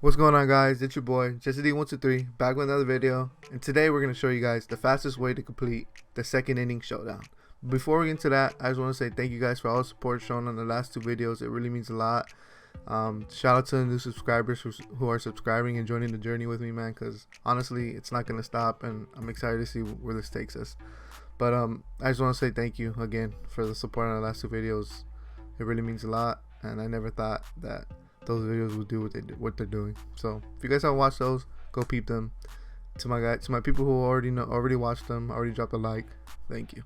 What's going on, guys? It's your boy Jesse D123 back with another video, and today we're going to show you guys the fastest way to complete the second inning showdown. Before we get into that, I just want to say thank you guys for all the support shown on the last two videos. It really means a lot. Shout out to the new subscribers who are subscribing and joining the journey with me, man, because honestly it's not going to stop, and I'm excited to see where this takes us. But I just want to say thank you again for the support on the last two videos. It really means a lot, and I never thought that those videos will do what they're doing. So if you guys haven't watched those, go peep them. To my people who already watched them, already dropped a like, thank you.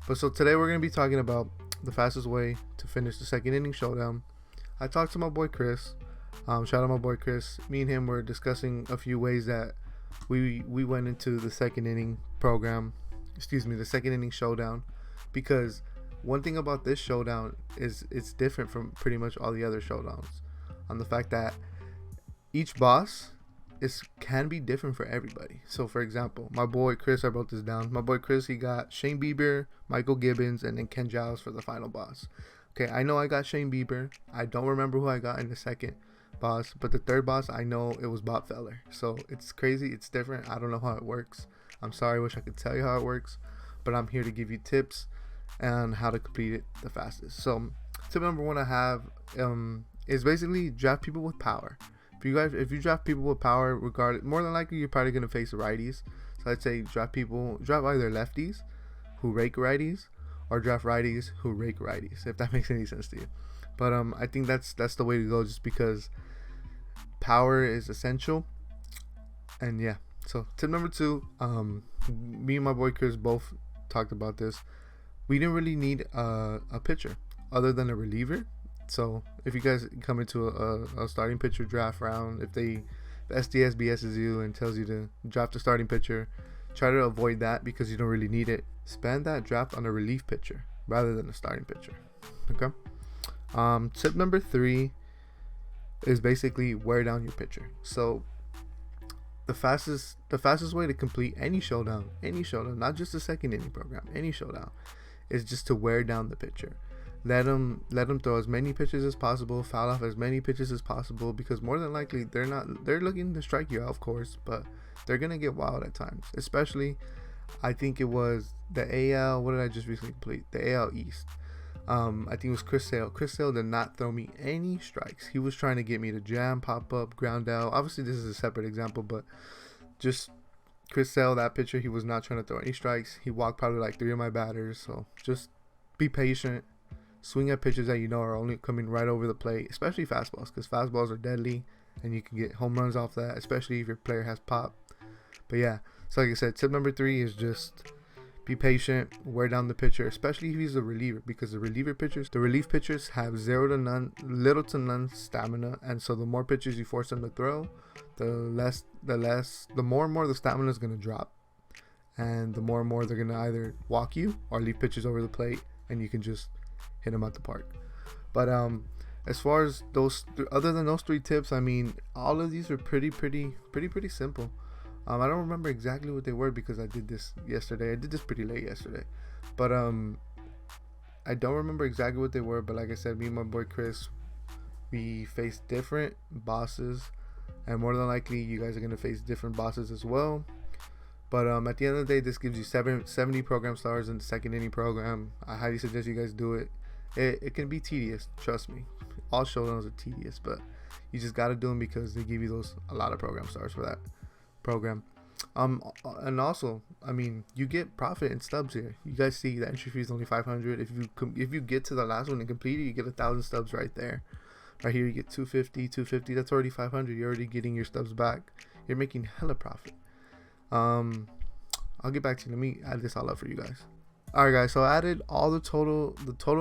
But so today we're gonna be talking about the fastest way to finish the second inning showdown. I talked to my boy Chris. Shout out my boy Chris. Me and him were discussing a few ways that we went into the second inning program. The second inning showdown, because one thing about this showdown is it's different from pretty much all the other showdowns, on the fact that each boss can be different for everybody. So for example, my boy Chris, I wrote this down. My boy Chris, he got Shane Bieber, Michael Gibbons, and then Ken Giles for the final boss. Okay, I know I got Shane Bieber. I don't remember who I got in the second boss, but the third boss, I know it was Bob Feller. So it's crazy, it's different. I don't know how it works. I'm sorry, I wish I could tell you how it works, but I'm here to give you tips on how to complete it the fastest. So tip number one I have is basically draft people with power. If you draft people with power, more than likely you're probably gonna face righties. So I'd say draft either lefties who rake righties, or draft righties who rake righties, if that makes any sense to you. But I think that's the way to go, just because power is essential. And yeah, so tip number two, me and my boy Chris both talked about this. We didn't really need a pitcher other than a reliever. So if you guys come into a starting pitcher draft round, if SDS BS's you and tells you to draft a starting pitcher, try to avoid that because you don't really need it. Spend that draft on a relief pitcher rather than a starting pitcher. Okay. Tip number three is basically wear down your pitcher. So the fastest way to complete any showdown, not just the second inning program, any showdown, is just to wear down the pitcher. Let them throw as many pitches as possible, foul off as many pitches as possible, because more than likely they're looking to strike you out, of course, but they're gonna get wild at times. Especially, I think it was the AL. What did I just recently complete? The AL East. I think it was Chris Sale. Chris Sale did not throw me any strikes. He was trying to get me to jam, pop up, ground out. Obviously, this is a separate example, but just Chris Sale, that pitcher, he was not trying to throw any strikes. He walked probably like 3 of my batters. So just be patient. Swing at pitches that you know are only coming right over the plate, especially fastballs, because fastballs are deadly and you can get home runs off that, especially if your player has pop. But yeah, so like I said, tip number three is just be patient, wear down the pitcher, especially if he's a reliever, because the relief pitchers have little to none stamina, and so the more pitches you force them to throw, the more and more the stamina is going to drop, and the more and more they're going to either walk you or leave pitches over the plate, and you can just hit them out the park. But as far as other than those three tips, I mean, all of these are pretty simple. I don't remember exactly what they were because I did this yesterday. I did this pretty late yesterday, but I don't remember exactly what they were. But like I said, me and my boy Chris, we faced different bosses, and more than likely you guys are gonna face different bosses as well. But at the end of the day, this gives you 70 program stars in the second inning program. I highly suggest you guys do it. It can be tedious, trust me. All showdowns are tedious, but you just gotta do them because they give you a lot of program stars for that program. And also, I mean, you get profit in stubs here. You guys see the entry fee is only 500. If you get to the last one and complete it, you get 1,000 stubs right there. Right here, you get 250. That's already 500. You're already getting your stubs back. You're making hella profit. I'll get back to you. Let me add this all up for you guys. Alright guys, so I added all the total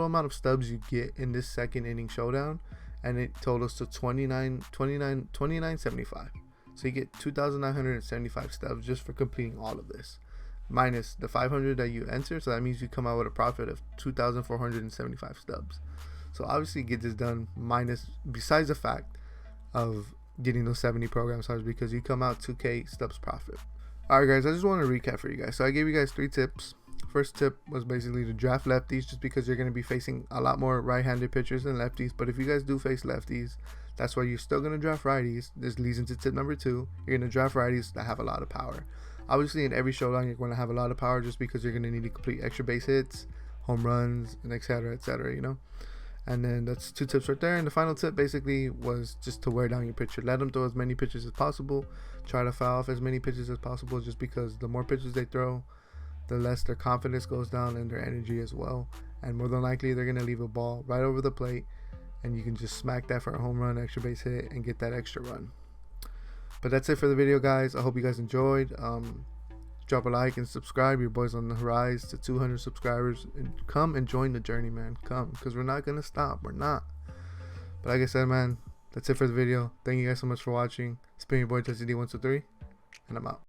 amount of stubs you get in this second inning showdown, and it totals to 29.75. So you get 2,975 stubs just for completing all of this, minus the 500 that you enter. So that means you come out with a profit of 2,475 stubs. So obviously get this done besides the fact of getting those 70 program stars, because you come out 2K stubs profit. Alright guys, I just want to recap for you guys. So I gave you guys 3 tips. First tip was basically to draft lefties, just because you're going to be facing a lot more right-handed pitchers than lefties. But if you guys do face lefties, That's why you're still going to draft righties. This leads into tip number 2. You're going to draft righties that have a lot of power. Obviously, in every showdown, you're going to have a lot of power just because you're going to need to complete extra base hits, home runs, and etc. etc. You know. And then that's 2 tips right there. And the final tip basically was just to wear down your pitcher. Let them throw as many pitches as possible. Try to foul off as many pitches as possible, just because the more pitches they throw, the less their confidence goes down and their energy as well. And more than likely, they're going to leave a ball right over the plate, and you can just smack that for a home run, extra base hit, and get that extra run. But that's it for the video, guys. I hope you guys enjoyed. Drop a like and subscribe. Your boy's on the rise to 200 subscribers, and come and join the journey, man. Come, because we're not gonna stop. We're not. But like I said, man, that's it for the video. Thank you guys so much for watching. It's been your boy Jesse D123, and I'm out.